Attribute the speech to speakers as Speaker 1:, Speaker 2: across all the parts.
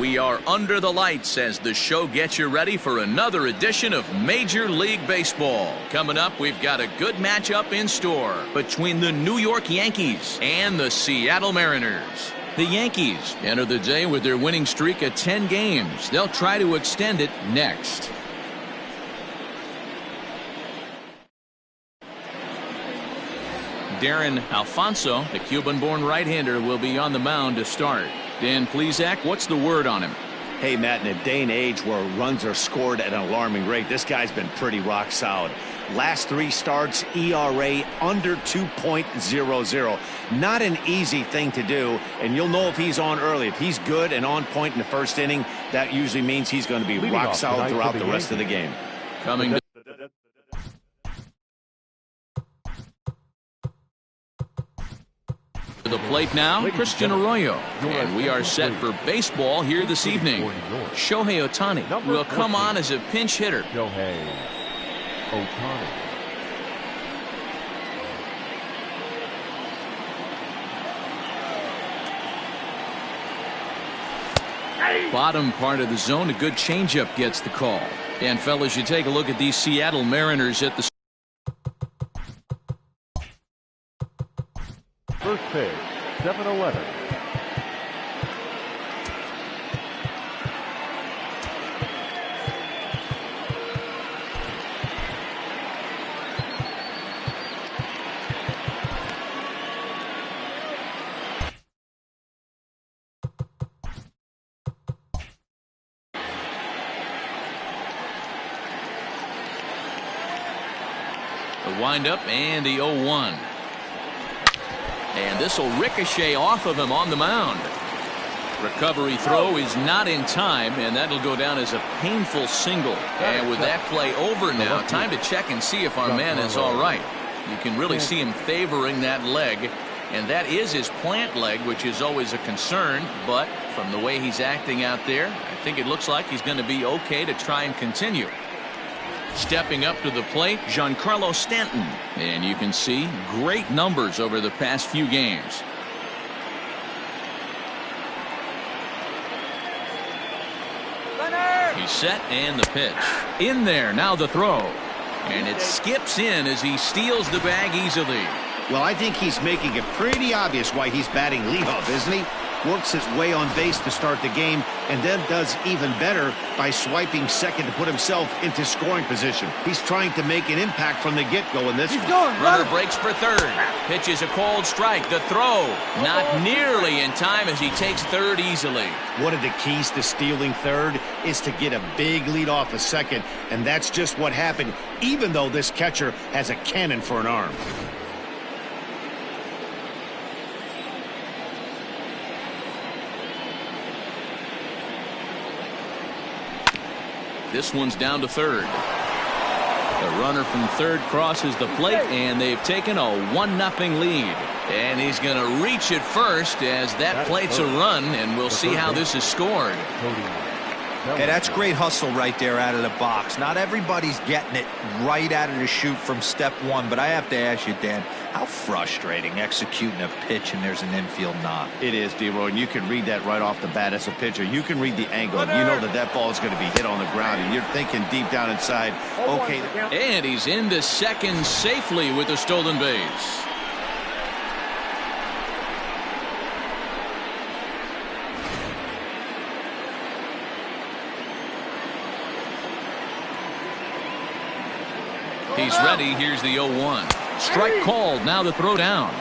Speaker 1: We are under the lights as the show gets you ready for another edition of Major League Baseball. Coming up, we've got a good matchup in store between the New York Yankees and the Seattle Mariners. The Yankees enter the day with their winning streak at 10 games. They'll try to extend it next. Darren Alfonso, the Cuban-born right-hander, will be on the mound to start. Dan Plesac, what's the word on him?
Speaker 2: Hey, Matt, in a day and age where runs are scored at an alarming rate, this guy's been pretty rock solid. Last 3 starts, ERA under 2.00. Not an easy thing to do, and you'll know if he's on early. If he's good and on point in the first inning, that usually means he's going to be rock solid throughout the rest of the game.
Speaker 1: Coming to the plate now, Christian Arroyo. And we are set for baseball here this evening. Shohei Ohtani will come on as a pinch hitter.
Speaker 3: Shohei Ohtani.
Speaker 1: Bottom part of the zone, a good changeup gets the call. And fellas, you take a look at these Seattle Mariners at the
Speaker 3: First pitch, 7-11.
Speaker 1: The windup and the 0-1. And this will ricochet off of him on the mound. Recovery throw is not in time, and that'll go down as a painful single. And with that play over now, time to check and see if our man is all right. You can really see him favoring that leg, and that is his plant leg, which is always a concern. But from the way he's acting out there, I think it looks like he's going to be okay to try and continue. Stepping up to the plate, Giancarlo Stanton. And you can see great numbers over the past few games. He's set and the pitch. In there, now the throw. And it skips in as he steals the bag easily.
Speaker 2: Well, I think he's making it pretty obvious why he's batting leadoff, isn't he? Works his way on base to start the game, and then does even better by swiping second to put himself into scoring position. He's trying to make an impact from the get-go in this one.
Speaker 1: Runner breaks for third. Pitches a cold strike. The throw not nearly in time as he takes third easily.
Speaker 2: One of the keys to stealing third is to get a big lead off a second, and that's just what happened, even though this catcher has a cannon for an arm.
Speaker 1: This one's down to third. The runner from third crosses the plate, and they've taken a 1-0 lead. And he's going to reach it first as that plate's a run, and we'll see how this is scored.
Speaker 4: Hey, that's great hustle right there out of the box. Not everybody's getting it right out of the chute from step one, but I have to ask you, Dan, how frustrating executing a pitch and there's an infield knock.
Speaker 2: It is, D-Roy, and you can read that right off the bat as a pitcher. You can read the angle. You know that that ball is going to be hit on the ground, and you're thinking deep down inside, okay.
Speaker 1: And he's into second safely with the stolen base. He's ready. Here's the 0-1. Strike called. Now the throw down.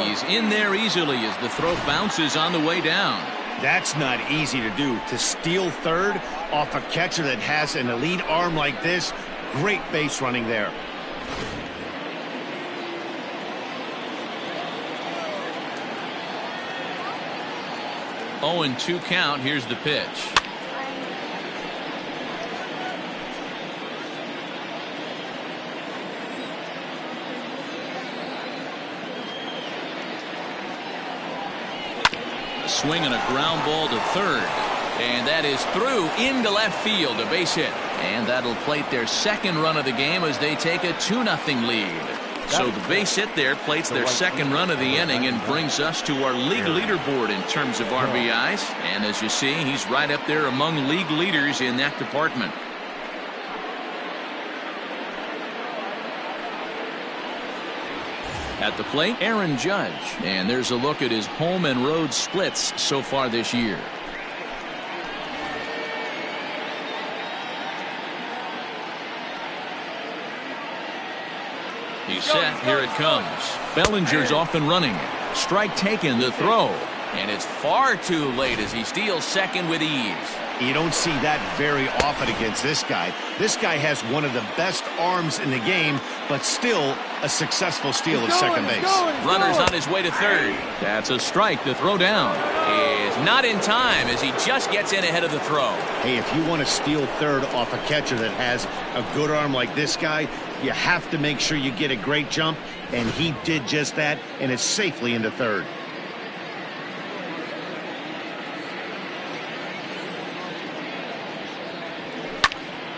Speaker 1: He's in there easily as the throw bounces on the way down.
Speaker 2: That's not easy to do. To steal third off a catcher that has an elite arm like this, great base running there.
Speaker 1: Oh, and 2 count. Here's the pitch. Swing and a ground ball to third, and that is through into left field, a base hit, and that'll plate their second run of the game as they take a 2-0 lead. So the base hit there plates their second run of the inning and brings us to our league leaderboard in terms of RBIs. And as you see, he's right up there among league leaders in that department. At the plate, Aaron Judge. And there's a look at his home and road splits so far this year. He's set. Here it comes. Bellinger's off and running. Strike taken. The throw. And it's far too late as he steals second with ease.
Speaker 2: You don't see that very often against this guy. This guy has one of the best arms in the game, but still a successful steal at second base.
Speaker 1: Runner's on his way to third. That's a strike. The throw down is not in time as he just gets in ahead of the throw.
Speaker 2: Hey, if you want to steal third off a catcher that has a good arm like this guy, you have to make sure you get a great jump, and he did just that, and is safely into third.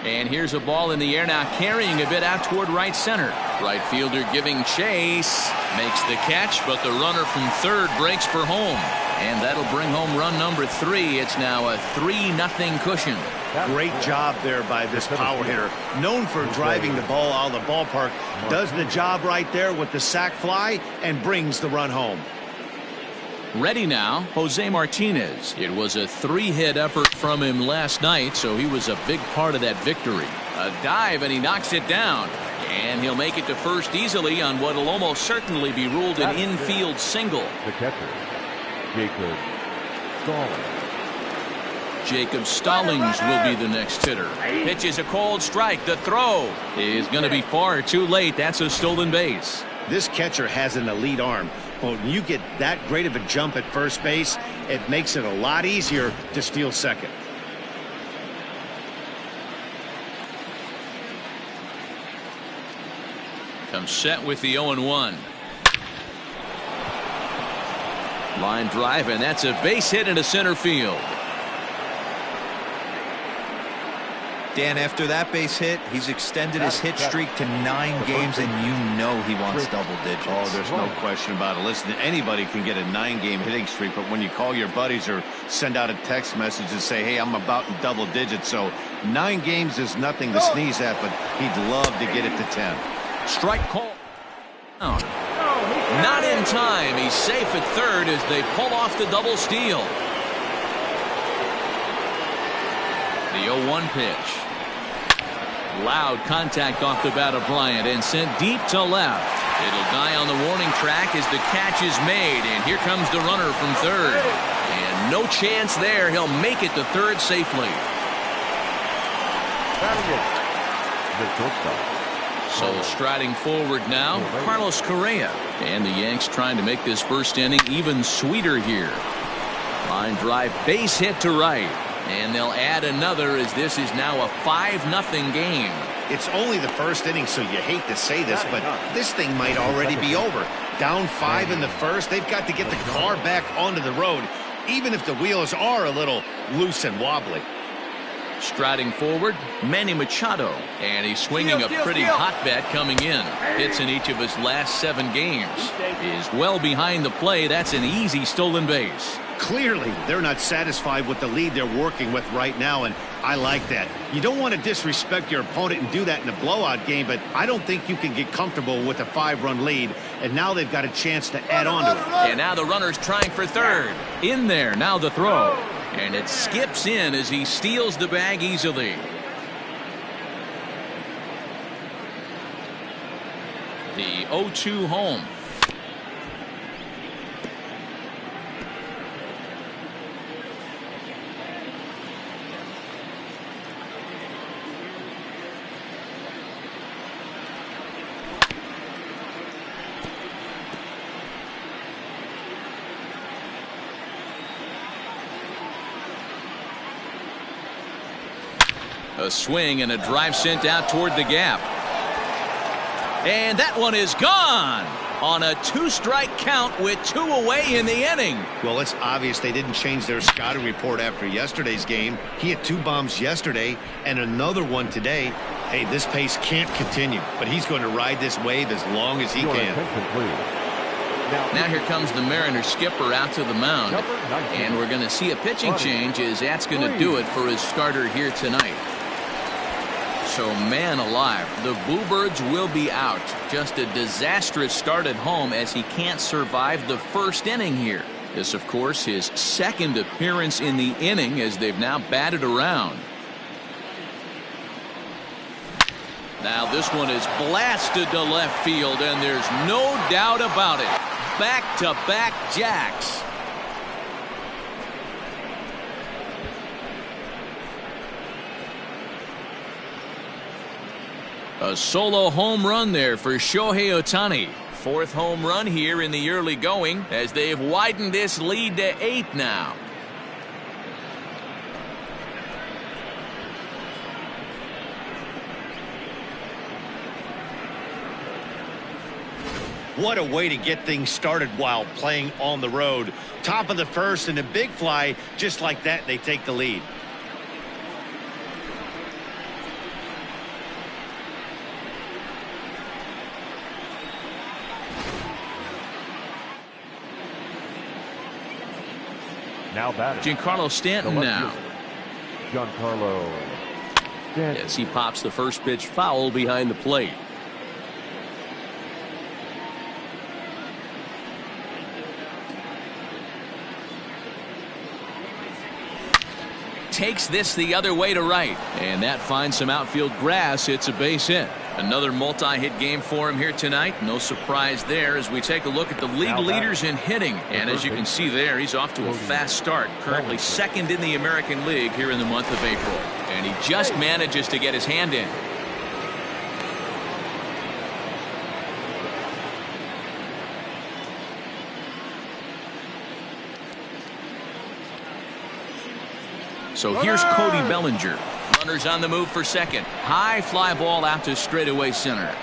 Speaker 1: And here's a ball in the air now, carrying a bit out toward right center. Right fielder giving chase. Makes the catch, but the runner from third breaks for home. And that'll bring home run number 3. It's now a 3-0 cushion.
Speaker 2: Great job there by this power hitter. Known for driving the ball out of the ballpark. Does the job right there with the sac fly and brings the run home.
Speaker 1: Ready now, Jose Martinez. It was a 3-hit effort from him last night, so he was a big part of that victory. A dive, and he knocks it down. And he'll make it to first easily on what will almost certainly be ruled an infield single.
Speaker 3: The catcher, Jacob Stallings.
Speaker 1: Jacob Stallings will be the next hitter. Pitches a cold strike. The throw is going to be far too late. That's a stolen base.
Speaker 2: This catcher has an elite arm. But when you get that great of a jump at first base, it makes it a lot easier to steal second.
Speaker 1: Comes set with the 0-1. Line drive, and that's a base hit into center field.
Speaker 4: Dan, after that base hit, he's extended his hit streak to 9 games, and you know he wants double digits.
Speaker 2: Oh, there's no question about it. Listen, anybody can get a 9-game hitting streak, but when you call your buddies or send out a text message and say, hey, I'm about in double digits, so 9 games is nothing to sneeze at, but he'd love to get it to 10.
Speaker 1: Strike call. Not in time. He's safe at third as they pull off the double steal. The 0-1 pitch. Loud contact off the bat of Bryant and sent deep to left. It'll die on the warning track as the catch is made, and here comes the runner from third. And no chance there. He'll make it to third safely. So striding forward now, Carlos Correa. And the Yanks trying to make this first inning even sweeter here. Line drive, base hit to right. And they'll add another as this is now a 5-0 game.
Speaker 2: It's only the first inning, so you hate to say this, but this thing might already be over. Down 5 in the first, they've got to get the car back onto the road, even if the wheels are a little loose and wobbly.
Speaker 1: Striding forward, Manny Machado. And he's swinging a pretty hot bat coming in. Hits in each of his last 7 games. Is well behind the play. That's an easy stolen base.
Speaker 2: Clearly, they're not satisfied with the lead they're working with right now, and I like that. You don't want to disrespect your opponent and do that in a blowout game, but I don't think you can get comfortable with a 5-run lead, and now they've got a chance to add on to it.
Speaker 1: And now the runner's trying for third. In there, now the throw. And it skips in as he steals the bag easily. The 0-2 home. A swing and a drive sent out toward the gap. And that one is gone on a 2-strike count with 2 away in the inning.
Speaker 2: Well, it's obvious they didn't change their scouting report after yesterday's game. He had 2 bombs yesterday and another one today. Hey, this pace can't continue, but he's going to ride this wave as long as he can.
Speaker 1: Now here comes the Mariners skipper out to the mound. And we're going to see a pitching change as that's going to do it for his starter here tonight. So, man alive, the Bluebirds will be out. Just a disastrous start at home as he can't survive the first inning here. This, of course, his second appearance in the inning as they've now batted around. Now this one is blasted to left field, and there's no doubt about it. Back-to-back jacks. A solo home run there for Shohei Ohtani. Fourth home run here in the early going as they've widened this lead to 8 now.
Speaker 2: What a way to get things started while playing on the road. Top of the first and a big fly, just like that, they take the lead.
Speaker 3: Now batting.
Speaker 1: Giancarlo Stanton now.
Speaker 3: Giancarlo Stanton.
Speaker 1: As he pops the first pitch foul behind the plate. Takes this the other way to right, and that finds some outfield grass. It's a base hit. Another multi-hit game for him here tonight. No surprise there as we take a look at the league leaders in hitting. And as you can see there, he's off to a fast start. Currently second in the American League here in the month of April. And he just manages to get his hand in. So here's Cody Bellinger. Runners on the move for second. High fly ball out to straightaway center.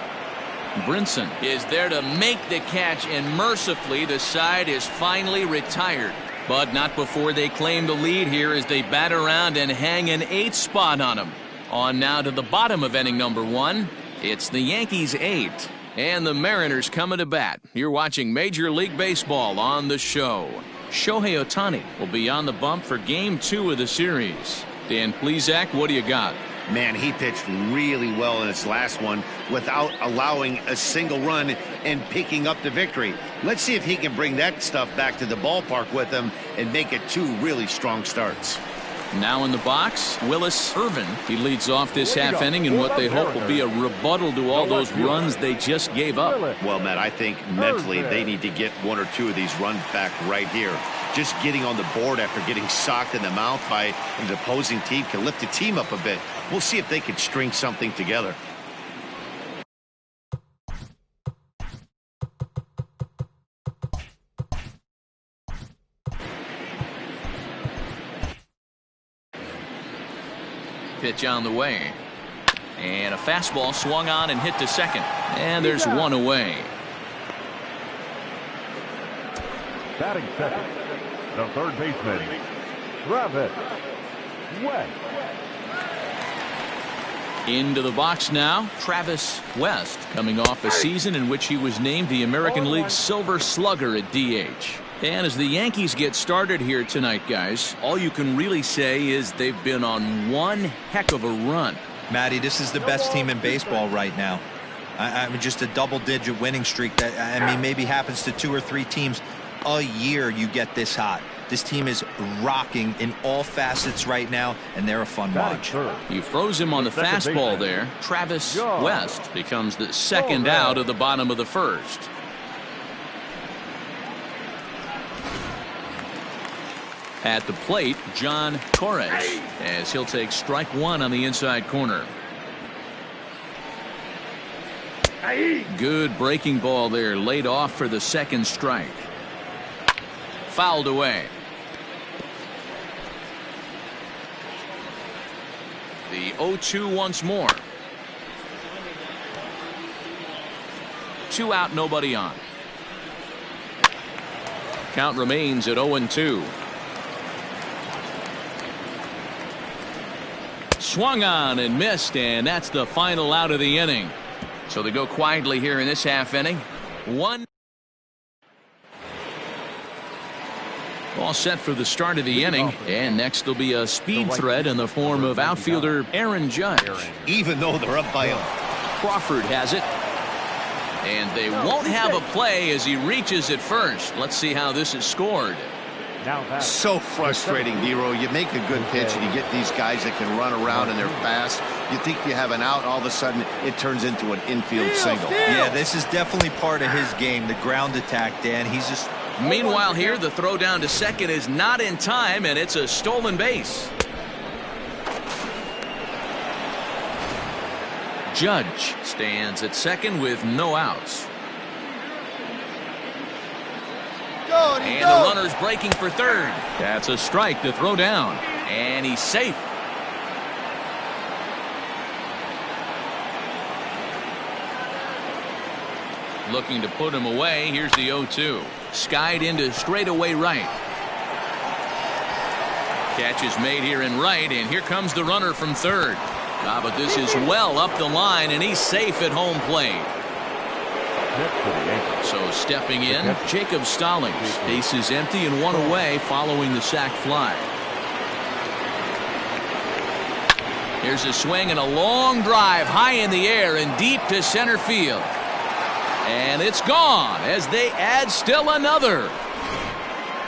Speaker 1: Brinson is there to make the catch, and mercifully the side is finally retired. But not before they claim the lead here as they bat around and hang an 8th spot on them. On now to the bottom of inning number 1. It's the Yankees 8 and the Mariners coming to bat. You're watching Major League Baseball on the show. Shohei Ohtani will be on the bump for Game 2 of the series. Dan Plesac, what do you got?
Speaker 2: Man, he pitched really well in his last one without allowing a single run and picking up the victory. Let's see if he can bring that stuff back to the ballpark with him and make it 2 really strong starts.
Speaker 1: Now in the box, Willis Irvin. He leads off this half inning in what they hope will be a rebuttal to all those runs they just gave up.
Speaker 2: Well, Matt, I think mentally they need to get 1 or 2 of these runs back right here. Just getting on the board after getting socked in the mouth by an opposing team can lift the team up a bit. We'll see if they can string something together.
Speaker 1: Pitch on the way. And a fastball swung on and hit to second. And there's 1 away.
Speaker 3: Batting second, the third baseman, Travis West.
Speaker 1: Into the box now, Travis West, coming off a season in which he was named the American League Silver Slugger at DH. And as the Yankees get started here tonight, guys, all you can really say is they've been on one heck of a run.
Speaker 4: Matty, this is the best team in baseball right now. I mean, just a double-digit winning streak that, I mean, maybe happens to 2 or 3 teams a year. You get this hot. This team is rocking in all facets right now, and they're a fun watch.
Speaker 1: You froze him on the fastball there. Travis West becomes the second out of the bottom of the first. At the plate, John Torres, as he'll take strike 1 on the inside corner. Good breaking ball there, laid off for the second strike. Fouled away. The 0-2 once more. 2 out, nobody on. Count remains at 0-2. swung on and missed, and that's the final out of the inning. So they go quietly here in this half inning. All set for the start of the inning, and next will be a speed threat in the form of outfielder Aaron Judge.
Speaker 2: Even though they're up by a...
Speaker 1: Crawford has it, and they won't have a play as he reaches it first. Let's see how this is scored.
Speaker 2: So frustrating, Hero. You make a good pitch and you get these guys that can run around and they're fast. You think you have an out, all of a sudden it turns into an infield single.
Speaker 4: Yeah, this is definitely part of his game, the ground attack, Dan. He's just...
Speaker 1: Meanwhile here, the throw down to second is not in time, and it's a stolen base. Judge stands at second with no outs. And the runner's breaking for third. That's a strike to throw down. And he's safe. Looking to put him away. Here's the 0-2. Skied into straightaway right. Catch is made here in right, and here comes the runner from third. But this is well up the line, and he's safe at home plate. So stepping in, Jacob Stallings. Base is empty and one away following the sac fly. Here's a swing and a long drive high in the air and deep to center field. And it's gone as they add still another.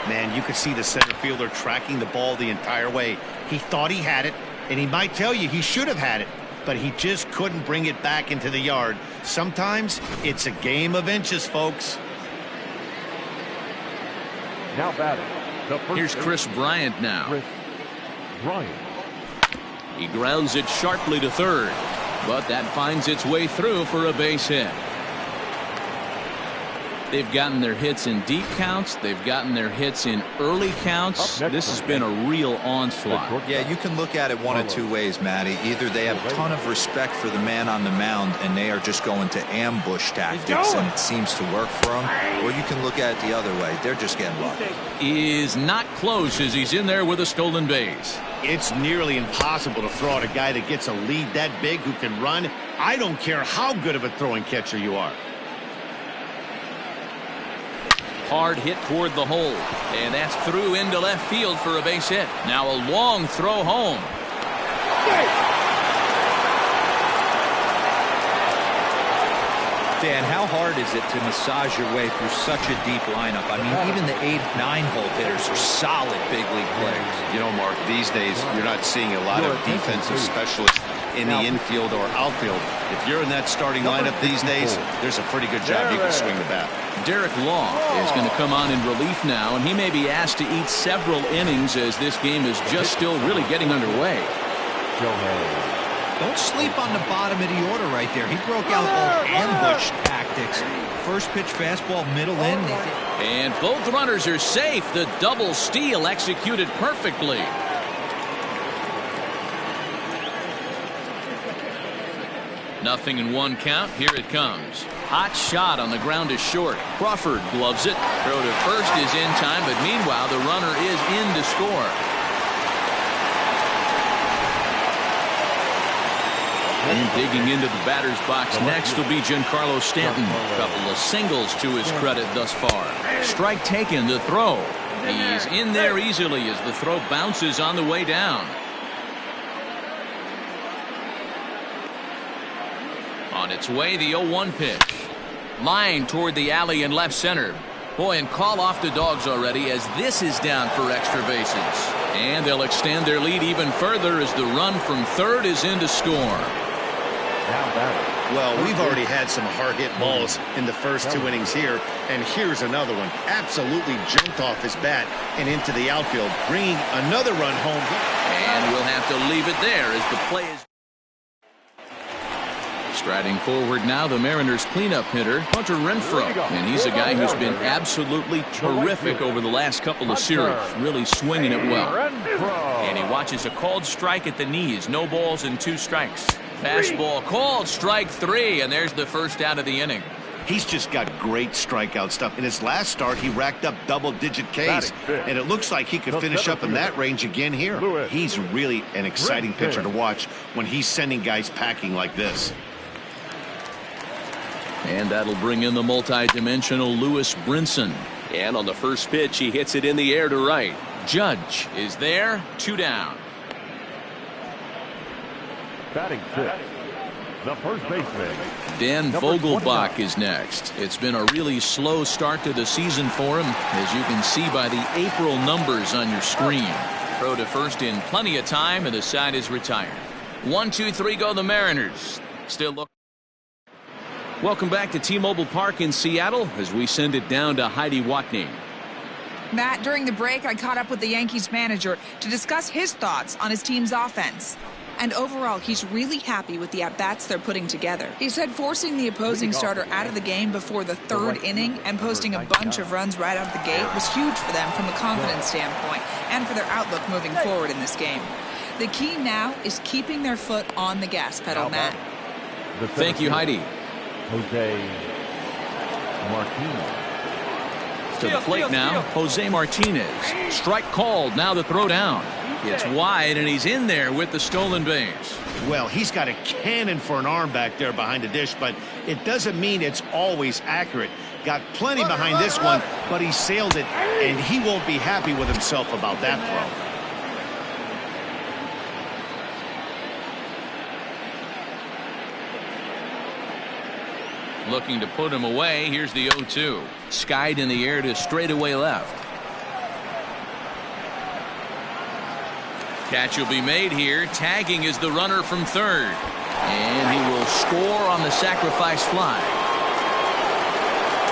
Speaker 2: Man, you could see the center fielder tracking the ball the entire way. He thought he had it, and he might tell you he should have had it, but he just couldn't bring it back into the yard. Sometimes it's a game of inches, folks.
Speaker 3: Now batting.
Speaker 1: Here's Chris Bryant now.
Speaker 3: Chris Bryant.
Speaker 1: He grounds it sharply to third, but that finds its way through for a base hit. They've gotten their hits in deep counts. They've gotten their hits in early counts. This has been a real onslaught.
Speaker 4: Yeah, you can look at it one of two ways, Matty. Either they have a ton of respect for the man on the mound and they are just going to ambush tactics and it seems to work for them. Or you can look at it the other way. They're just getting lucky.
Speaker 1: Is not close as he's in there with a stolen base.
Speaker 2: It's nearly impossible to throw at a guy that gets a lead that big who can run. I don't care how good of a throwing catcher you are.
Speaker 1: Hard hit toward the hole, and that's through into left field for a base hit. Now a long throw home.
Speaker 4: Dan, how hard is it to massage your way through such a deep lineup? I mean, even the 8, 9-hole hitters are solid big league players.
Speaker 2: You know, Mark, these days you're not seeing a lot of defensive specialists in the infield or outfield. If you're in that starting lineup these days, there's a pretty good job you can swing the bat.
Speaker 1: Derek Law is going to come on in relief now, and he may be asked to eat several innings as this game is just still really getting underway.
Speaker 4: Don't sleep on the bottom of the order right there. He broke out all ambush tactics. First pitch fastball, middle in.
Speaker 1: And both runners are safe. The double steal executed perfectly. Nothing in one count. Here it comes. Hot shot on the ground to short. Crawford gloves it. Throw to first is in time, but meanwhile the runner is in to score. And digging into the batter's box next will be Giancarlo Stanton. A couple of singles to his credit thus far. Strike taken to throw. He's in there easily as the throw bounces on the way down. On its way, the 0-1 pitch. Line toward the alley in left center. Boy, and call off the dogs already as this is down for extra bases. And they'll extend their lead even further as the run from third is in to score.
Speaker 2: Well, we've already had some hard-hit balls in the first 2 innings here, and here's another one. Absolutely jumped off his bat and into the outfield, bringing another run home.
Speaker 1: And we'll have to leave it there as the play is. Striding forward now, the Mariners cleanup hitter, Hunter Renfroe. And he's a guy who's been absolutely terrific over the last couple of series, really swinging it well. And he watches a called strike at the knees. No balls and 2 strikes. Fastball called, strike 3, and there's the first out of the inning.
Speaker 2: He's just got great strikeout stuff. In his last start, he racked up double-digit Ks, and it looks like he could finish up in that range again here. He's really an exciting pitcher to watch when he's sending guys packing like this.
Speaker 1: And that'll bring in the multi-dimensional Lewis Brinson. And on the first pitch, he hits it in the air to right. Judge is there, 2 down.
Speaker 3: Batting fifth, the first baseman.
Speaker 1: Dan Vogelbach is next. It's been a really slow start to the season for him, as you can see by the April numbers on your screen. Throw to first in plenty of time, and the side is retired. 1-2-3 go the Mariners. Still look. Welcome back to T-Mobile Park in Seattle as we send it down to Heidi Watney.
Speaker 5: Matt, during the break, I caught up with the Yankees manager to discuss his thoughts on his team's offense. And overall, he's really happy with the at-bats they're putting together. He said forcing the opposing starter out of the game before the 3rd inning and posting a bunch of runs right out of the gate was huge for them from a confidence standpoint and for their outlook moving forward in this game. The key now is keeping their foot on the gas pedal, Matt.
Speaker 1: Thank you, Heidi.
Speaker 3: Jose Martinez.
Speaker 1: To the plate now, Jose Martinez. Strike called, now the throw down. It's wide, and he's in there with the stolen base.
Speaker 2: Well, he's got a cannon for an arm back there behind the dish, but it doesn't mean it's always accurate. Got plenty behind this one, but he sailed it, and he won't be happy with himself about that throw.
Speaker 1: Looking to put him away. Here's the 0-2. Skied in the air to straightaway left. Catch will be made here. Tagging is the runner from third. And he will score on the sacrifice fly.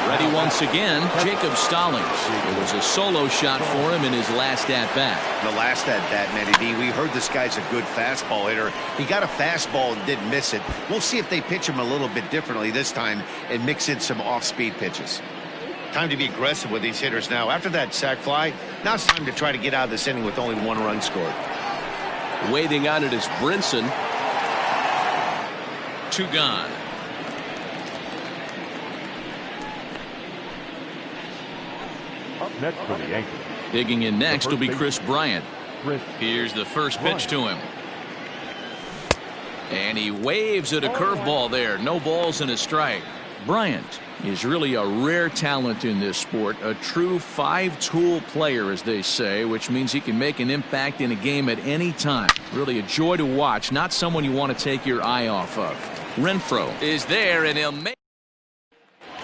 Speaker 1: Ready once again, Jacob Stallings. It was a solo shot for him in his last at-bat.
Speaker 2: The last at-bat, Matty D, we heard this guy's a good fastball hitter. He got a fastball and didn't miss it. We'll see if they pitch him a little bit differently this time and mix in some off-speed pitches. Time to be aggressive with these hitters now. After that sac fly, now it's time to try to get out of this inning with only 1 run scored.
Speaker 1: Waiting on it is Brinson. 2 gone.
Speaker 3: Up next for the Yankees.
Speaker 1: Digging in next will be Chris Bryant. Here's the first pitch to him. And he waves at a curveball there. No balls and a strike. Bryant is really a rare talent in this sport. A true 5-tool player, as they say, which means he can make an impact in a game at any time. Really a joy to watch. Not someone you want to take your eye off of. Renfroe is there, and he'll make.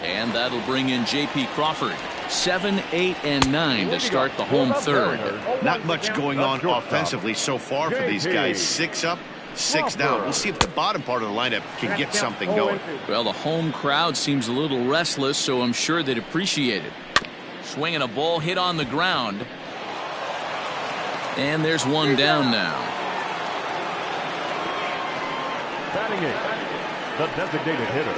Speaker 1: And that'll bring in J.P. Crawford. 7, 8, and 9 to start the home third.
Speaker 2: Not much going on offensively so far for these guys. 6 up, 6 down. We'll see if the bottom part of the lineup can get something going.
Speaker 1: Well, the home crowd seems a little restless, so I'm sure they'd appreciate it. Swinging a ball hit on the ground. And there's one down now.
Speaker 3: Batting 8, the designated hitter,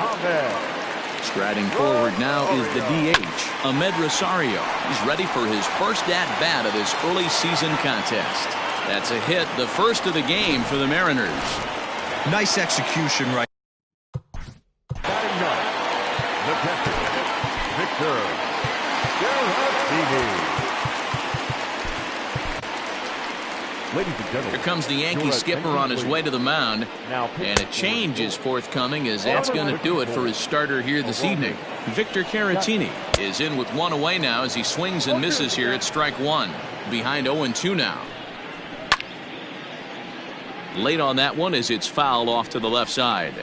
Speaker 3: Ahmed.
Speaker 1: Striding forward now is the DH, Ahmed Rosario. He's ready for his first at-bat of this early season contest. That's a hit, the first of the game for the Mariners.
Speaker 4: Nice execution right.
Speaker 3: Batting 9, the catcher, Victor Garrett. Ladies and gentlemen,
Speaker 1: here comes the Yankee skipper on his way to the mound, and a change is forthcoming, as that's going to do it for his starter here this evening. Victor Caratini is in with 1 away now as he swings and misses here at strike 1. Behind 0-2 now. Late on that one as it's fouled off to the left side.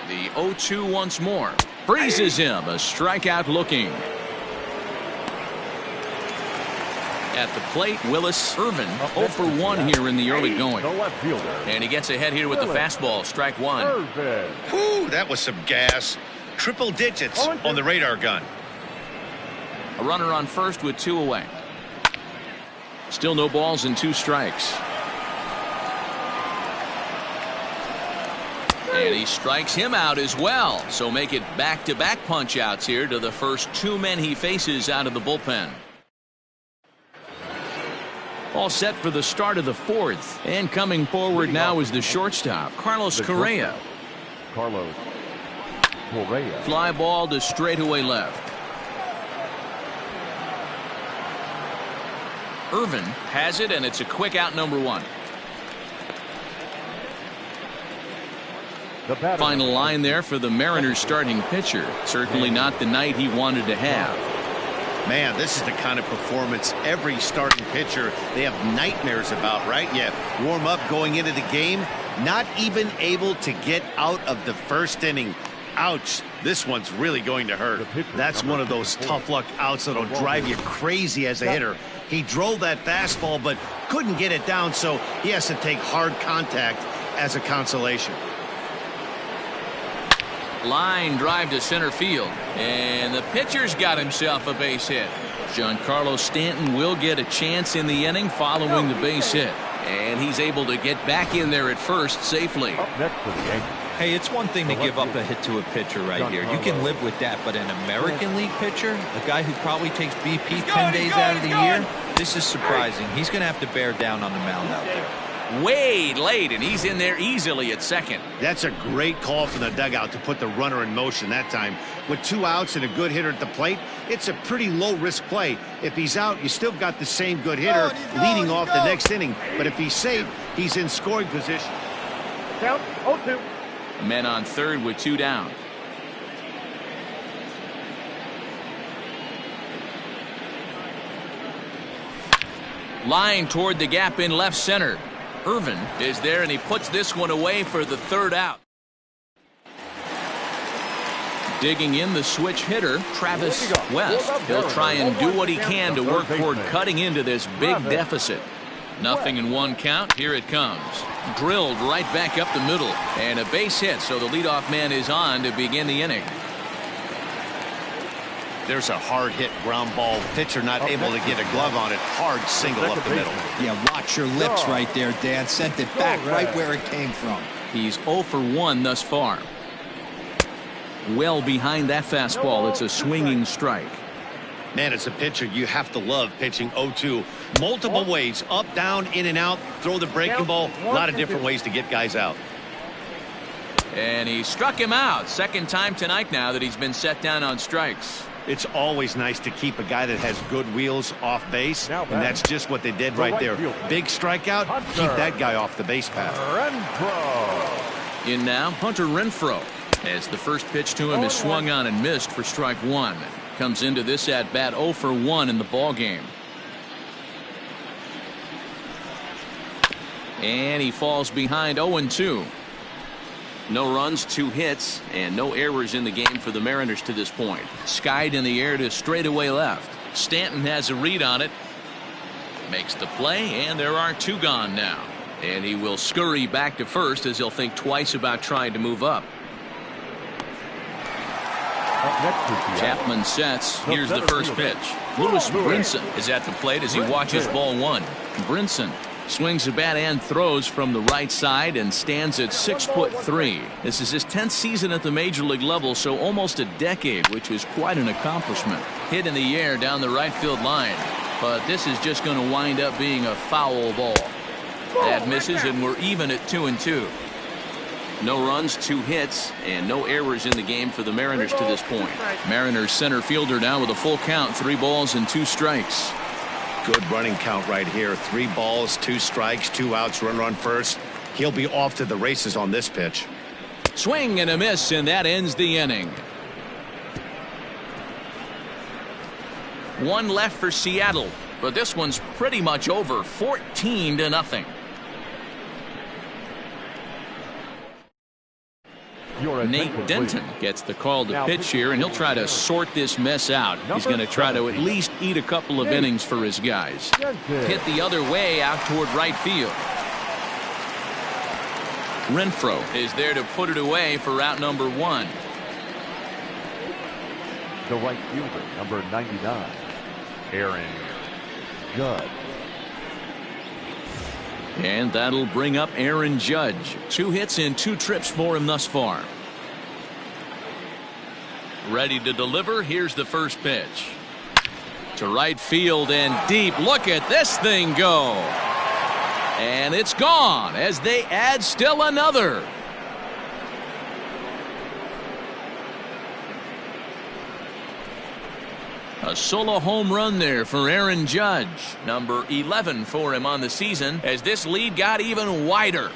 Speaker 1: The 0-2 once more. Freezes him. A strikeout looking. At the plate, Willis Irvin 0 for 1 here in the early going. And he gets ahead here with the fastball. Strike 1.
Speaker 2: Whew, that was some gas. Triple digits on the radar gun.
Speaker 1: A runner on first with 2 away. Still no balls and 2 strikes. And he strikes him out as well. So make it back-to-back punch-outs here to the first two men he faces out of the bullpen. All set for the start of the fourth. And coming forward now is the shortstop, Carlos Correa.
Speaker 3: Carlos Correa.
Speaker 1: Fly ball to straightaway left. Irvin has it, and it's a quick out, number one. Final line there for the Mariners starting pitcher. Certainly not the night he wanted to have.
Speaker 2: Man, this is the kind of performance every starting pitcher they have nightmares about, right? Yeah, warm up going into the game, not even able to get out of the first inning. Ouch, this one's really going to hurt. That's one of those tough luck outs that'll drive you crazy as a hitter. He drove that fastball but couldn't get it down, so he has to take hard contact as a consolation.
Speaker 1: Line drive to center field, and the pitcher's got himself a base hit. Giancarlo Stanton will get a chance in the inning following the base hit, and he's able to get back in there at first safely.
Speaker 3: Next to the Yankees.
Speaker 4: Hey, it's one thing to give up a hit to a pitcher right here. You can live with that, but an American League pitcher, a guy who probably takes BP 10 days out of the year, this is surprising. He's going to have to bear down on the mound out there.
Speaker 1: Way late, and he's in there easily at second.
Speaker 2: That's a great call from the dugout to put the runner in motion that time. With 2 outs and a good hitter at the plate, it's a pretty low-risk play. If he's out, you still got the same good hitter leading off the next inning. But if he's safe, he's in scoring position.
Speaker 3: Count 0-2.
Speaker 1: Men on third with 2 down. Line toward the gap in left center. Irvin is there, and he puts this one away for the third out. Digging in the switch hitter, Travis West. He'll try and do what he can to work toward cutting into this big deficit. Nothing in 1 count. Here it comes. Drilled right back up the middle, and a base hit, so the leadoff man is on to begin the inning.
Speaker 2: There's a hard hit ground ball. Pitcher not able to get a glove on it. Hard single up the middle.
Speaker 6: Yeah, watch your lips right there, Dan. Sent it back right where it came from.
Speaker 1: He's 0 for 1 thus far. Well behind that fastball. It's a swinging strike.
Speaker 2: Man, as a pitcher, you have to love pitching 0-2. Multiple ways, up, down, in and out, throw the breaking ball. A lot of different ways to get guys out.
Speaker 1: And he struck him out. Second time tonight now that he's been set down on strikes.
Speaker 2: It's always nice to keep a guy that has good wheels off base, and that's just what they did right there. Big strikeout, keep that guy off the base path.
Speaker 1: In now, Hunter Renfroe, as the first pitch to him is swung on and missed for strike 1. Comes into this at bat 0 for 1 in the ball game. And he falls behind 0-2. No runs, 2 hits, and no errors in the game for the Mariners to this point. Skied in the air to straightaway left. Stanton has a read on it. Makes the play, and there are 2 gone now. And he will scurry back to first as he'll think twice about trying to move up. Chapman sets. Here's the first pitch. Lewis Brinson is at the plate as he watches ball 1. Brinson swings the bat and throws from the right side and stands at 6'3". This is his 10th season at the major league level, so almost a decade, which is quite an accomplishment. Hit in the air down the right field line, but this is just going to wind up being a foul ball. That misses, and we're even at 2-2. No runs, 2 hits, and no errors in the game for the Mariners to this point. Mariners center fielder now with a full count, 3 balls and 2 strikes.
Speaker 2: Good running count right here. 3 balls, 2 strikes, 2 outs, runner on first. He'll be off to the races on this pitch.
Speaker 1: Swing and a miss, and that ends the inning. 1 left for Seattle, but this one's pretty much over, 14-0. Nate Denton gets the call to pitch here, and he'll try to sort this mess out. He's going to try to at least eat a couple of innings for his guys. Hit the other way out toward right field. Renfroe is there to put it away for out number 1.
Speaker 3: The right fielder, number 99, Aaron Judge.
Speaker 1: And that'll bring up Aaron Judge. 2 hits in 2 trips for him thus far. Ready to deliver. Here's the first pitch. To right field and deep. Look at this thing go. And it's gone as they add still another. A solo home run there for Aaron Judge. Number 11 for him on the season as this lead got even wider.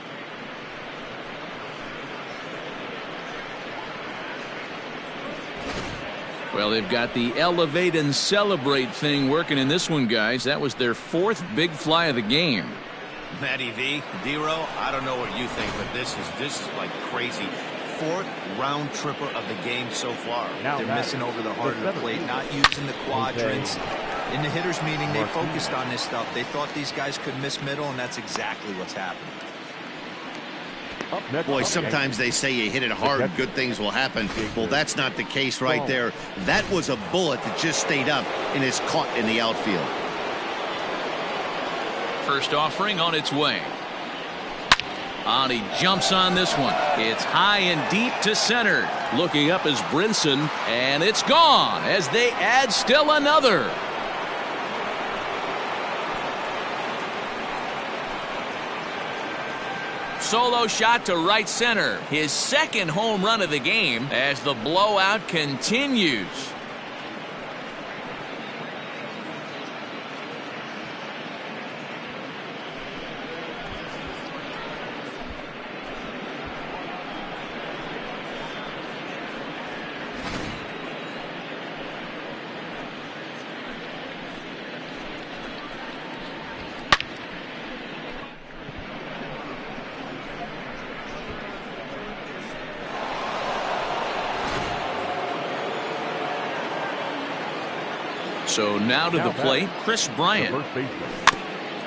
Speaker 1: Well, they've got the elevate and celebrate thing working in this one, guys. That was their 4th big fly of the game.
Speaker 2: Matty V, D-Row, I don't know what you think, but this is like crazy. 4th round tripper of the game so far.
Speaker 4: They're missing over the heart of the plate, not using the quadrants. In the hitters meeting, they focused on this stuff. They thought these guys could miss middle, and that's exactly what's happening.
Speaker 2: Boy, sometimes they say you hit it hard, good things will happen. Well, that's not the case right there. That was a bullet that just stayed up and is caught in the outfield.
Speaker 1: First offering on its way. And he jumps on this one. It's high and deep to center. Looking up is Brinson, and it's gone as they add still another. Solo shot to right center. His 2nd home run of the game as the blowout continues. So now to the plate, Chris Bryant.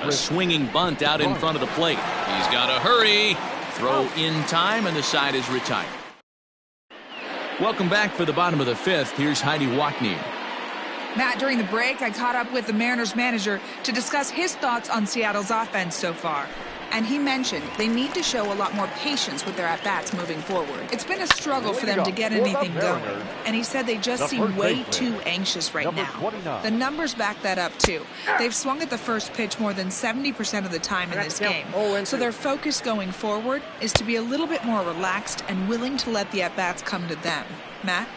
Speaker 1: A swinging bunt out in front of the plate. He's got to hurry. Throw in time, and the side is retired. Welcome back for the bottom of the 5th. Here's Heidi Watney.
Speaker 5: Matt, during the break, I caught up with the Mariners manager to discuss his thoughts on Seattle's offense so far. And he mentioned they need to show a lot more patience with their at-bats moving forward. It's been a struggle for them to get anything going. And he said they just seem way too anxious right now. The numbers back that up, too. They've swung at the first pitch more than 70% of the time in this game. So their focus going forward is to be a little bit more relaxed and willing to let the at-bats come to them. Matt?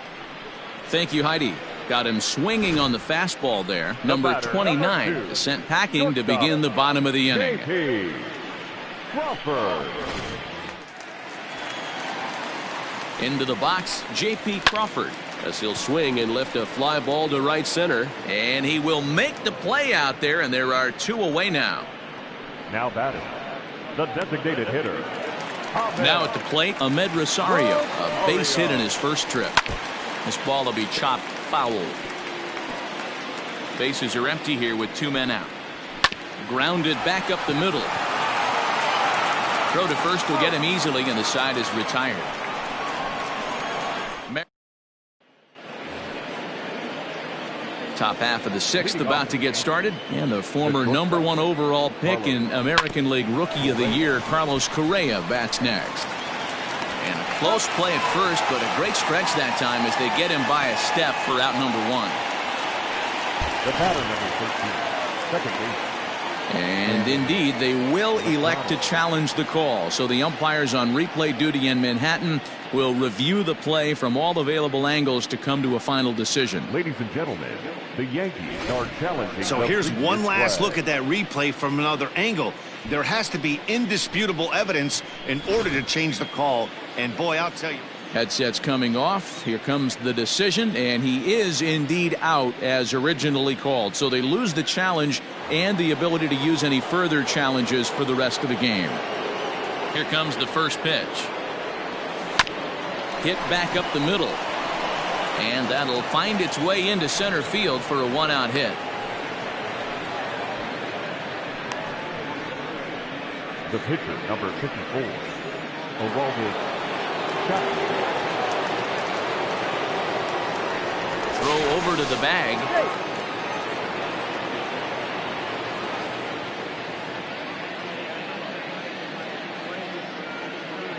Speaker 1: Thank you, Heidi. Got him swinging on the fastball there. Number 29 sent packing to begin the bottom of the inning.
Speaker 3: Crawford.
Speaker 1: Into the box, J.P. Crawford, as he'll swing and lift a fly ball to right center. And he will make the play out there, and there are 2 away now.
Speaker 3: Now batting, the designated hitter.
Speaker 1: Now at the plate, Ahmed Rosario, a base hit in his first trip. This ball will be chopped foul. Bases are empty here with 2 men out. Grounded back up the middle. Throw to first will get him easily, and the side is retired. Top half of the 6th about to get started, and the former number 1 overall pick in American League Rookie of the Year, Carlos Correa, bats next. And a close play at first, but a great stretch that time as they get him by a step for out number 1.
Speaker 3: The batter, number 13, second base.
Speaker 1: And indeed, they will elect to challenge the call. So the umpires on replay duty in Manhattan will review the play from all available angles to come to a final decision.
Speaker 3: Ladies and gentlemen, the Yankees are challenging.
Speaker 2: So here's one last look at that replay from another angle. There has to be indisputable evidence in order to change the call. And boy, I'll tell you.
Speaker 1: Headsets coming off. Here comes the decision, and he is indeed out as originally called. So they lose the challenge and the ability to use any further challenges for the rest of the game. Here comes the first pitch. Hit back up the middle. And that'll find its way into center field for a 1-out hit.
Speaker 3: The pitcher, number 54, Chapter.
Speaker 1: Throw over to the bag.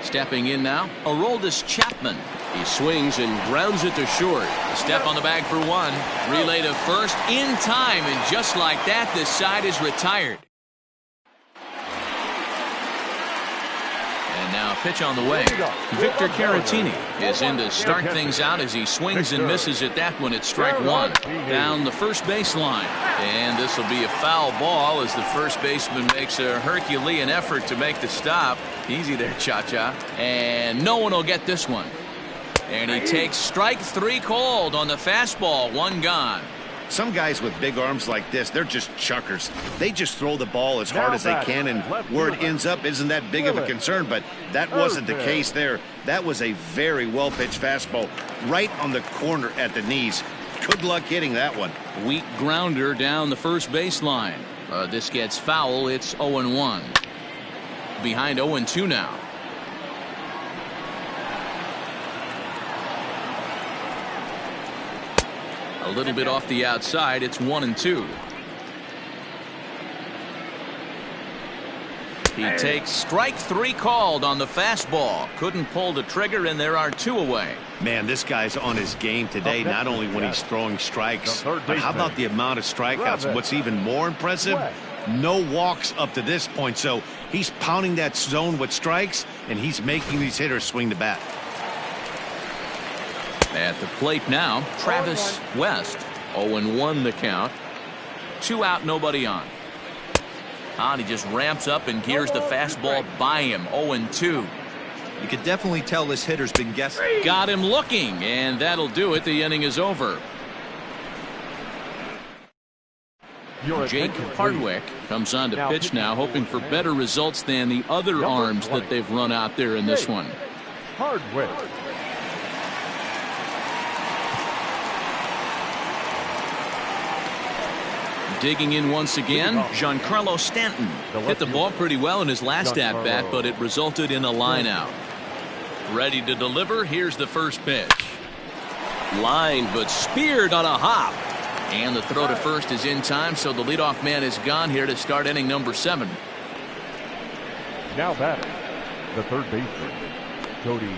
Speaker 1: Stepping in now, Aroldis Chapman. He swings and grounds it to short. A step on the bag for one. Relay to first in time, and just like that, this side is retired. And now a pitch on the way. Victor Caratini is in to start things out as he swings and misses at that one. It's strike one. Down the first base line. And this will be a foul ball as the first baseman makes a Herculean effort to make the stop. Easy there, Cha-Cha. And no one will get this one. And he takes strike three called on the fastball. One gone.
Speaker 2: Some guys with big arms like this, they're just chuckers. They just throw the ball as hard as they can, and where it ends up isn't that big of a concern, but that wasn't the case there. That was a very well-pitched fastball right on the corner at the knees. Good luck hitting that one.
Speaker 1: Weak grounder down the first baseline. This gets foul. It's 0-1. Behind 0-2 now. A little bit off the outside. It's 1-2. He takes strike three called on the fastball. Couldn't pull the trigger, and there are two away.
Speaker 2: Man, this guy's on his game today, not only when he's throwing strikes, but how about the amount of strikeouts? What's even more impressive, no walks up to this point. So he's pounding that zone with strikes, and he's making these hitters swing the bat.
Speaker 1: At the plate now, Travis West. 0-1 the count. 2 out, nobody on. And he just ramps up and gears the fastball by him. 0-2.
Speaker 4: You could definitely tell this hitter's been guessing.
Speaker 1: Got him looking, and that'll do it. The inning is over. Jake Hardwick comes on to pitch now, hoping for better results than the other arms that they've run out there in this one.
Speaker 3: Hardwick.
Speaker 1: Digging in once again, Giancarlo Stanton hit the ball pretty well in his last at-bat, but it resulted in a line out. Ready to deliver. Here's the first pitch. Line, but speared on a hop. And the throw to first is in time, so the leadoff man is gone here to start inning number 7.
Speaker 3: Now batting, the third baseman, Cody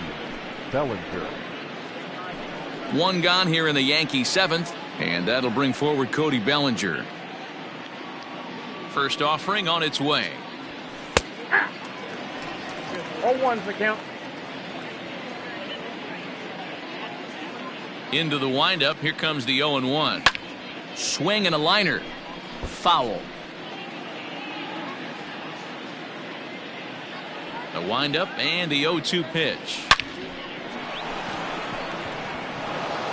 Speaker 3: Bellinger.
Speaker 1: One gone here in the Yankee 7th, and that'll bring forward Cody Bellinger. First offering on its way.
Speaker 3: 0-1's the count.
Speaker 1: Into the windup. Here comes the 0-1. Swing and a liner. Foul. The windup and the 0-2 pitch.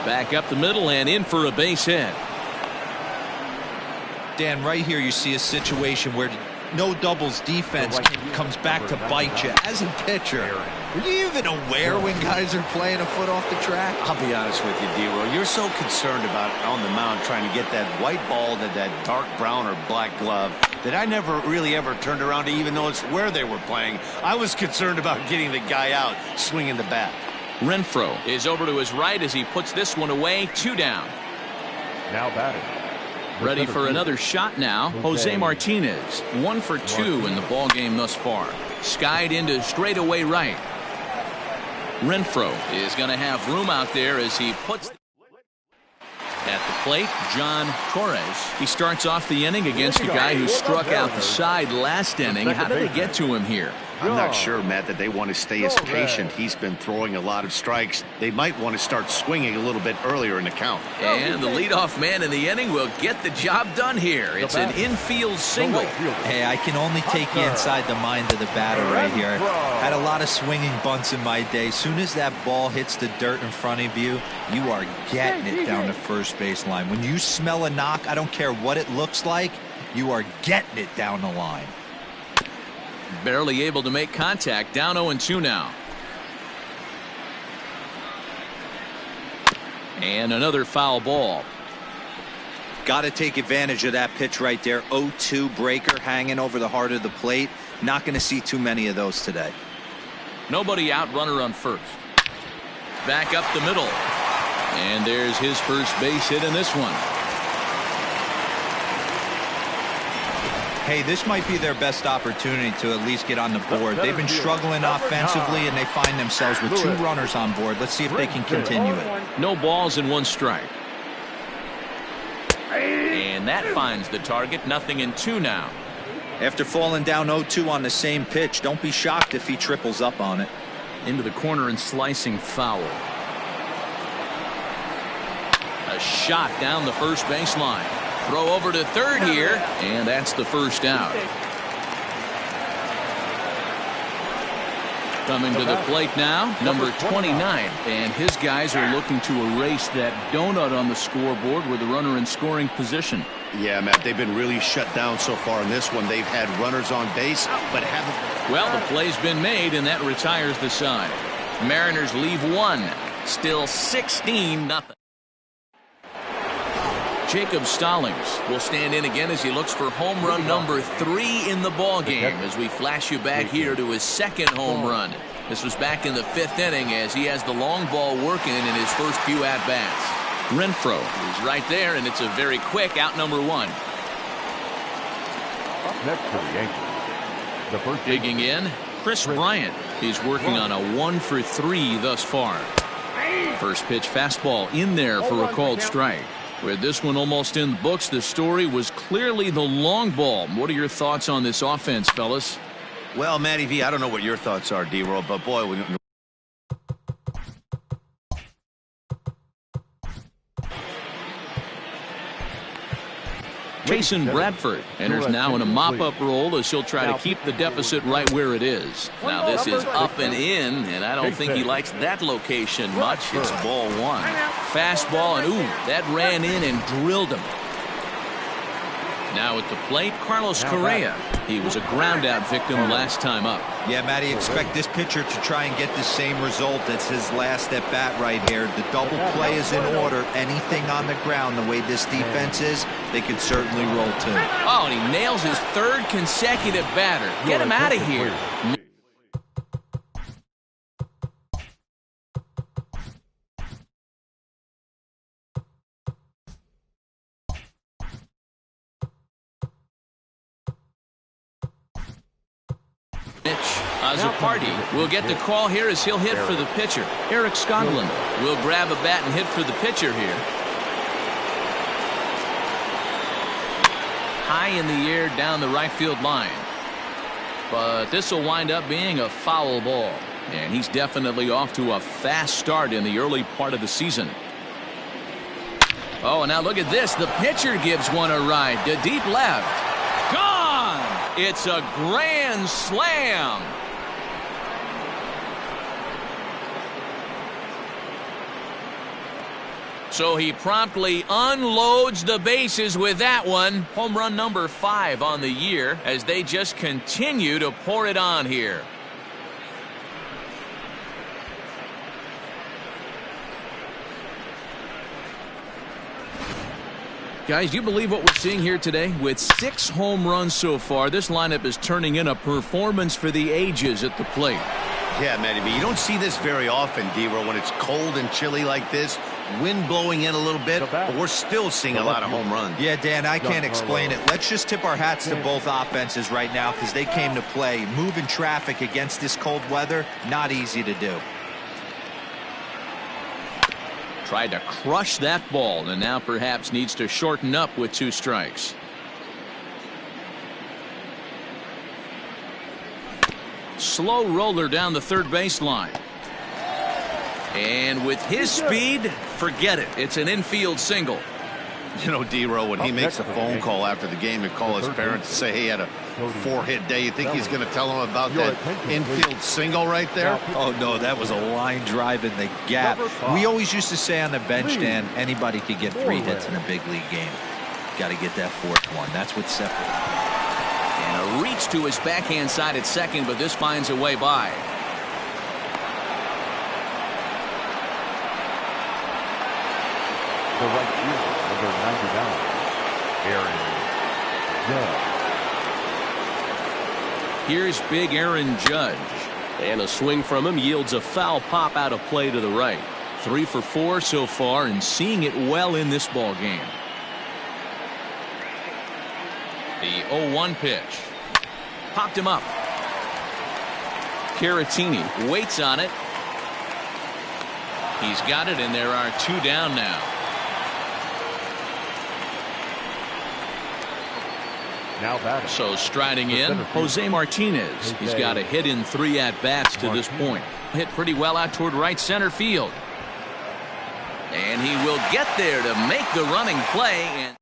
Speaker 1: Back up the middle and in for a base hit.
Speaker 4: Dan, right here you see a situation where no doubles defense comes back to bite you. As a pitcher, were you even aware when guys are playing a foot off the track?
Speaker 2: I'll be honest with you, D-Roll. You're so concerned about on the mound trying to get that white ball to that dark brown or black glove that I never really ever turned around to even notice where they were playing. I was concerned about getting the guy out swinging the bat.
Speaker 1: Renfroe is over to his right as he puts this one away. 2 down.
Speaker 3: Now batting.
Speaker 1: Ready for another shot now. Jose Martinez. 1 for 2 in the ball game thus far. Skied into straightaway right. Renfroe is going to have room out there as he puts at the plate. John Torres. He starts off the inning against a guy who struck out the side last inning. How did they get to him here?
Speaker 2: I'm not sure, Matt, that they want to stay as patient. He's been throwing a lot of strikes. They might want to start swinging a little bit earlier in the count.
Speaker 1: And the leadoff man in the inning will get the job done here. It's an infield single.
Speaker 4: Hey, I can only take you inside the mind of the batter right here. Had a lot of swinging bunts in my day. Soon as that ball hits the dirt in front of you, you are getting it down the first base line. When you smell a knock, I don't care what it looks like, you are getting it down the line.
Speaker 1: Barely able to make contact. Down 0-2 now. And another foul ball.
Speaker 4: Got to take advantage of that pitch right there. 0-2 breaker hanging over the heart of the plate. Not going to see too many of those today.
Speaker 1: Nobody out, runner on first. Back up the middle. And there's his first base hit in this one.
Speaker 4: Hey, this might be their best opportunity to at least get on the board. They've been struggling offensively, and they find themselves with 2 runners on board. Let's see if they can continue it.
Speaker 1: No balls and 1 strike. And that finds the target. 0-2 now.
Speaker 4: After falling down 0-2 on the same pitch, don't be shocked if he triples up on it.
Speaker 1: Into the corner and slicing foul. A shot down the first baseline. Throw over to third here, and that's the first out. Coming to the plate now, number 29, and his guys are looking to erase that donut on the scoreboard with a runner in scoring position.
Speaker 2: Yeah, Matt, they've been really shut down so far in this one. They've had runners on base, but haven't.
Speaker 1: Well, the play's been made, and that retires the side. Mariners leave 1, still 16-0. Jacob Stallings will stand in again as he looks for home run number 3 in the ball game as we flash you back here to his 2nd home run. This was back in the 5th inning as he has the long ball working in his first few at-bats. Renfroe is right there, and it's a very quick out number 1.
Speaker 3: Up next for the Yankees, the first
Speaker 1: digging in, Chris Bryant. He's working on a 1-for-3 thus far. First pitch fastball in there for a called strike. With this one almost in the books, the story was clearly the long ball. What are your thoughts on this offense, fellas?
Speaker 2: Well, Matty V, I don't know what your thoughts are, D-Roll, but boy,
Speaker 1: Jason Bradford enters now in a mop-up role as he'll try to keep the deficit right where it is. Now this is up and in, and I don't think he likes that location much. It's ball 1. Fastball, and ooh, that ran in and drilled him. Now at the plate, Carlos Correa. He was a ground-out victim last time up.
Speaker 4: Yeah, Matty, expect this pitcher to try and get the same result as his last at-bat right here. The double play is in order. Anything on the ground, the way this defense is, they could certainly roll too.
Speaker 1: Oh, and he nails his 3rd consecutive batter. Get him out of here. Party will get the call here as he'll hit for the pitcher. Eric Skoglund will grab a bat and hit for the pitcher here. High in the air down the right field line. But this will wind up being a foul ball. And he's definitely off to a fast start in the early part of the season. Oh, and now look at this. The pitcher gives one a ride to deep left. Gone! It's a grand slam. So he promptly unloads the bases with that one. Home run number 5 on the year as they just continue to pour it on here. Guys, do you believe what we're seeing here today? With 6 home runs so far, this lineup is turning in a performance for the ages at the plate.
Speaker 2: Yeah, Matty B, you don't see this very often, D-Roll, when it's cold and chilly like this. Wind blowing in a little bit, but we're still seeing a lot of home runs.
Speaker 4: Yeah, Dan, I can't explain it. Let's just tip our hats to both offenses right now because they came to play. Moving traffic against this cold weather, not easy to do.
Speaker 1: Tried to crush that ball, and now perhaps needs to shorten up with 2 strikes. Slow roller down the third baseline. And with his speed, forget it. It's an infield single.
Speaker 2: You know, D-Roll, when he makes a phone call after the game to call his parents to say he had a 4-hit day, you think he's going to tell them about that infield single right there?
Speaker 4: Oh, no, that was a line drive in the gap. We always used to say on the bench, Dan, anybody could get 3 hits in a big league game. Got to get that 4th one. That's what's separate.
Speaker 1: And a reach to his backhand side at second, but this finds a way by.
Speaker 3: The right fielder, number 99, Aaron Judge.
Speaker 1: Here's big Aaron Judge. And a swing from him yields a foul pop out of play to the right. 3 for 4 so far and seeing it well in this ball game. The 0-1 pitch. Popped him up. Caratini waits on it. He's got it, and there are 2 down now.
Speaker 3: Now batting.
Speaker 1: So striding in, Jose Martinez. He's got a hit in 3 at-bats to this point. Hit pretty well out toward right center field. And he will get there to make the running play. And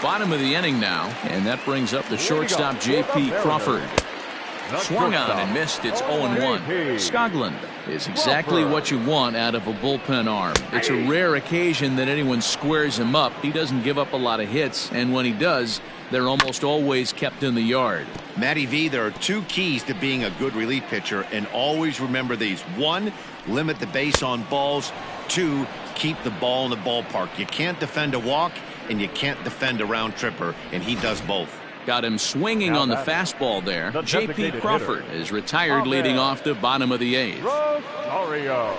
Speaker 1: bottom of the inning now, and that brings up the shortstop J.P. Crawford. Swung on and missed. It's 0-1. Skoglund is exactly what you want out of a bullpen arm. It's a rare occasion that anyone squares him up. He doesn't give up a lot of hits, and when he does, they're almost always kept in the yard.
Speaker 2: Matty V, there are 2 keys to being a good relief pitcher, and always remember these. 1, limit the base on balls. 2, keep the ball in the ballpark. You can't defend a walk, and you can't defend a round tripper, and he does both.
Speaker 1: Got him swinging on the fastball there. J.P. Crawford is retired leading off the bottom of the 8th.
Speaker 3: Rosario.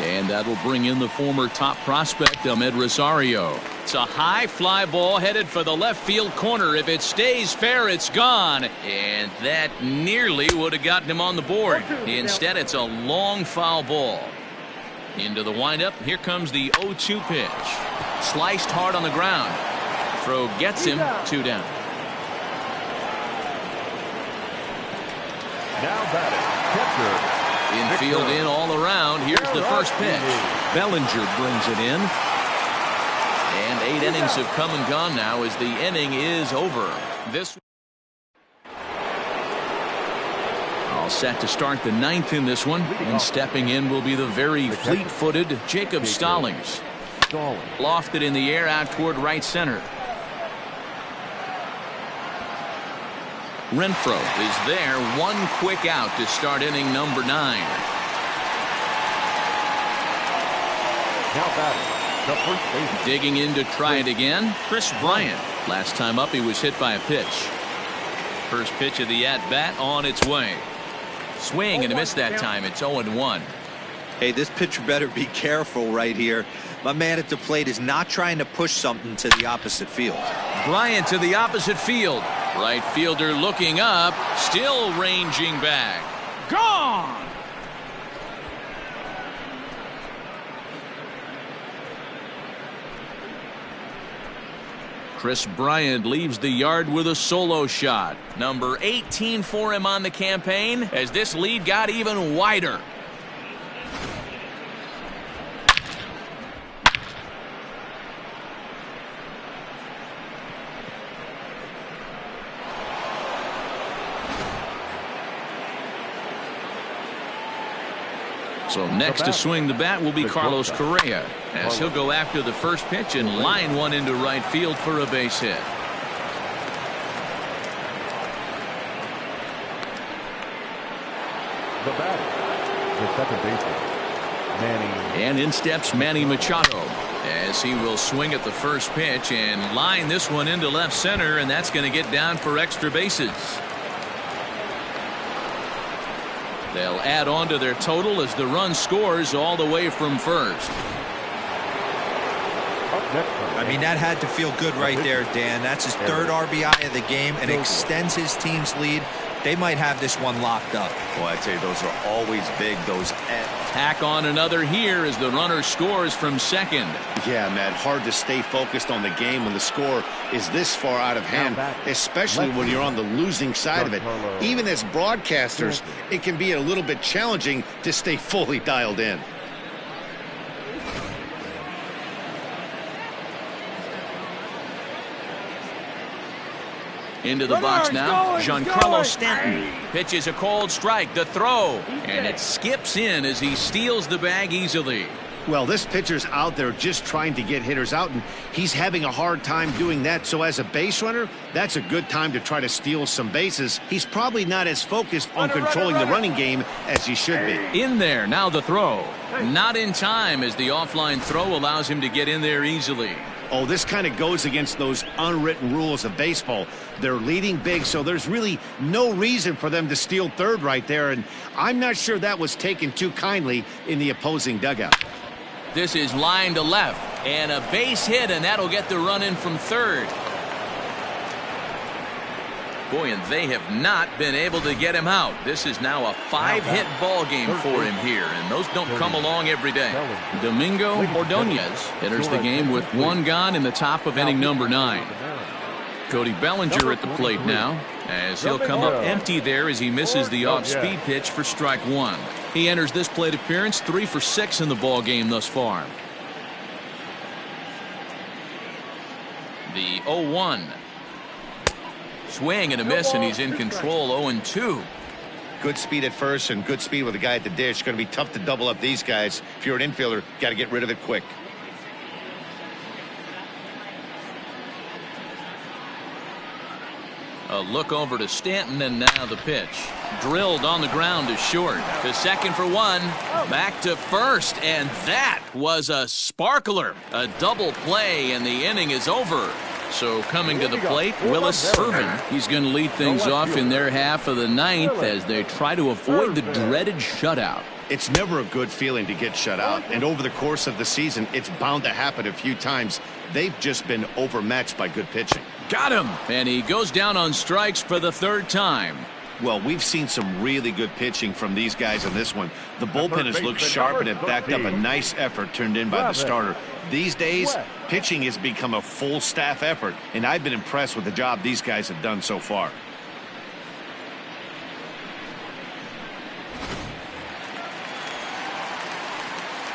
Speaker 1: And that'll bring in the former top prospect, Ahmed Rosario. It's a high fly ball headed for the left field corner. If it stays fair, it's gone. And that nearly would have gotten him on the board. Instead, it's a long foul ball. Into the windup. Here comes the 0-2 pitch. Sliced hard on the ground. Throw gets him. 2 down.
Speaker 3: Now batting, catcher.
Speaker 1: Infield in all around. Here's the first pitch. Bellinger brings it in. And 8 innings have come and gone now as the inning is over. This all set to start the 9th in this one. And stepping in will be the very fleet-footed Jacob Stallings. Lofted in the air out toward right center. Renfroe is there. 1 quick out to start inning number 9.
Speaker 3: Now batting, the first baseman.
Speaker 1: Digging in to try it again. Chris Bryant. Last time up he was hit by a pitch. First pitch of the at-bat on its way. Swing and a miss that time. It's 0-1.
Speaker 4: Hey, this pitcher better be careful right here. My man at the plate is not trying to push something to the opposite field.
Speaker 1: Bryant to the opposite field. Right fielder looking up. Still ranging back. Gone. Chris Bryant leaves the yard with a solo shot. Number 18 for him on the campaign as this lead got even wider. So next to swing the bat will be Carlos Correa as he'll go after the first pitch and line one into right field for a base hit.
Speaker 3: The batter, the second baseman, Manny.
Speaker 1: And in steps Manny Machado as he will swing at the first pitch and line this one into left center, and that's going to get down for extra bases. They'll add on to their total as the run scores all the way from first.
Speaker 4: I mean, that had to feel good right there, Dan. That's his 3rd RBI of the game and extends his team's lead. They might have this one locked up.
Speaker 2: Well, I'd say those are always big, those.
Speaker 1: Tack on another here as the runner scores from second.
Speaker 2: Yeah, Matt, hard to stay focused on the game when the score is this far out of hand, especially when you're on the losing side of it. Even as broadcasters, it can be a little bit challenging to stay fully dialed in.
Speaker 1: Into the box now, Giancarlo Stanton pitches a cold strike, the throw, and it skips in as he steals the bag easily.
Speaker 2: Well, this pitcher's out there just trying to get hitters out, and he's having a hard time doing that. So as a base runner, that's a good time to try to steal some bases. He's probably not as focused on controlling the running game as he should be.
Speaker 1: In there, now the throw. Not in time as the offline throw allows him to get in there easily.
Speaker 2: Oh, this kind of goes against those unwritten rules of baseball. They're leading big, so there's really no reason for them to steal third right there, and I'm not sure that was taken too kindly in the opposing dugout.
Speaker 1: This is line to left. And a base hit, and that'll get the run in from third. Boy, and they have not been able to get him out. This is now a 5-hit ball game for him here, and those don't come along every day. Domingo Ordonez enters the game with 1 gone in the top of inning number 9. Cody Bellinger at the plate now, as he'll come up empty there as he misses the off-speed pitch for strike 1. He enters this plate appearance 3 for 6 in the ball game thus far. The 0-1. Swing and a miss, and he's in control. 0-2.
Speaker 2: Good speed at first and good speed with the guy at the dish. It's going to be tough to double up these guys. If you're an infielder, got to get rid of it quick.
Speaker 1: A look over to Stanton, and now the pitch. Drilled on the ground to short. To second for 1. Back to first, and that was a sparkler. A double play, and the inning is over. So coming to the plate, Willis Irvin. He's going to lead things off in their half of the 9th as they try to avoid the dreaded shutout.
Speaker 2: It's never a good feeling to get shut out, and over the course of the season, it's bound to happen a few times. They've just been overmatched by good pitching.
Speaker 1: Got him! And he goes down on strikes for the 3rd time.
Speaker 2: Well, we've seen some really good pitching from these guys in this one. The bullpen has looked sharp, and it backed up a nice effort turned in by the starter. These days, pitching has become a full staff effort, and I've been impressed with the job these guys have done so far.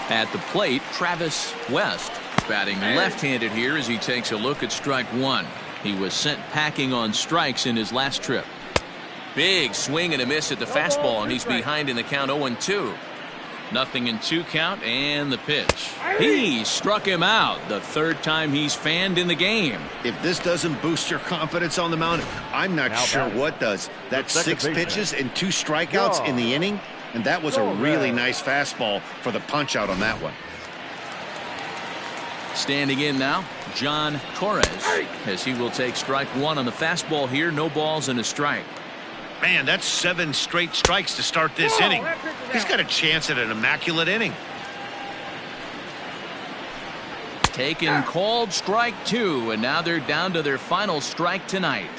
Speaker 1: At the plate, Travis West batting left-handed here as he takes a look at strike 1. He was sent packing on strikes in his last trip. Big swing and a miss at the fastball, and he's behind in the count. 0-2. Nothing in 2 count, and the pitch. He struck him out, the 3rd time he's fanned in the game.
Speaker 2: If this doesn't boost your confidence on the mound, I'm not sure what does. That's 6 pitches and 2 strikeouts in the inning, and that was a really nice fastball for the punch out on that one.
Speaker 1: Standing in now, John Torres, as he will take strike 1 on the fastball here. No balls and a strike.
Speaker 2: Man, that's 7 straight strikes to start this inning. He's got a chance at an immaculate inning.
Speaker 1: Taken, called strike 2, and now they're down to their final strike tonight.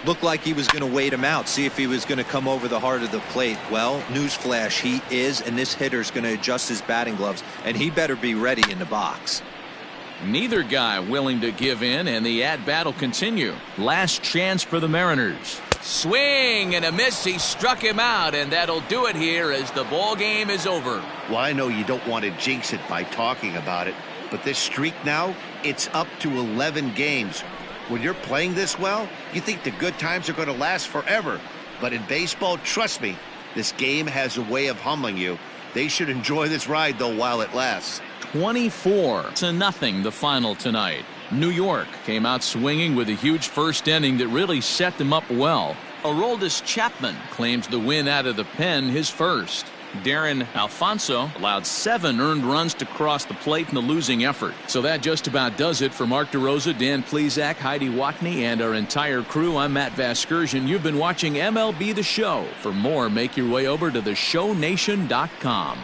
Speaker 4: Looked like he was going to wait him out, see if he was going to come over the heart of the plate. Well, newsflash, he is, and this hitter's going to adjust his batting gloves, and he better be ready in the box.
Speaker 1: Neither guy willing to give in, and the at-bat will continue. Last chance for the Mariners. Swing and a miss. He struck him out, and that'll do it here as the ball game is over.
Speaker 2: Well, I know you don't want to jinx it by talking about it, but this streak now, it's up to 11 games. When you're playing this well, you think the good times are going to last forever. But in baseball, trust me, this game has a way of humbling you. They should enjoy this ride, though, while it lasts.
Speaker 1: 24-0 the final tonight. New York came out swinging with a huge first inning that really set them up well. Aroldis Chapman claims the win out of the pen, his first. Darren Alfonso allowed 7 earned runs to cross the plate in the losing effort. So that just about does it for Mark DeRosa, Dan Plesac, Heidi Watney, and our entire crew. I'm Matt Vasgersian. You've been watching MLB The Show. For more, make your way over to theshownation.com.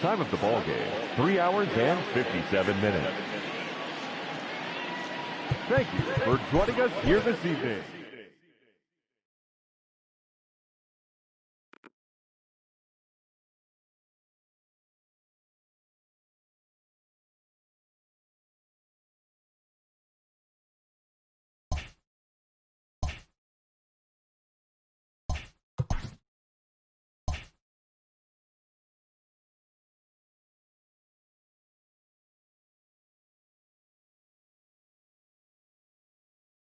Speaker 3: Time of the ball game, 3 hours and 57 minutes. Thank you for joining us here this evening.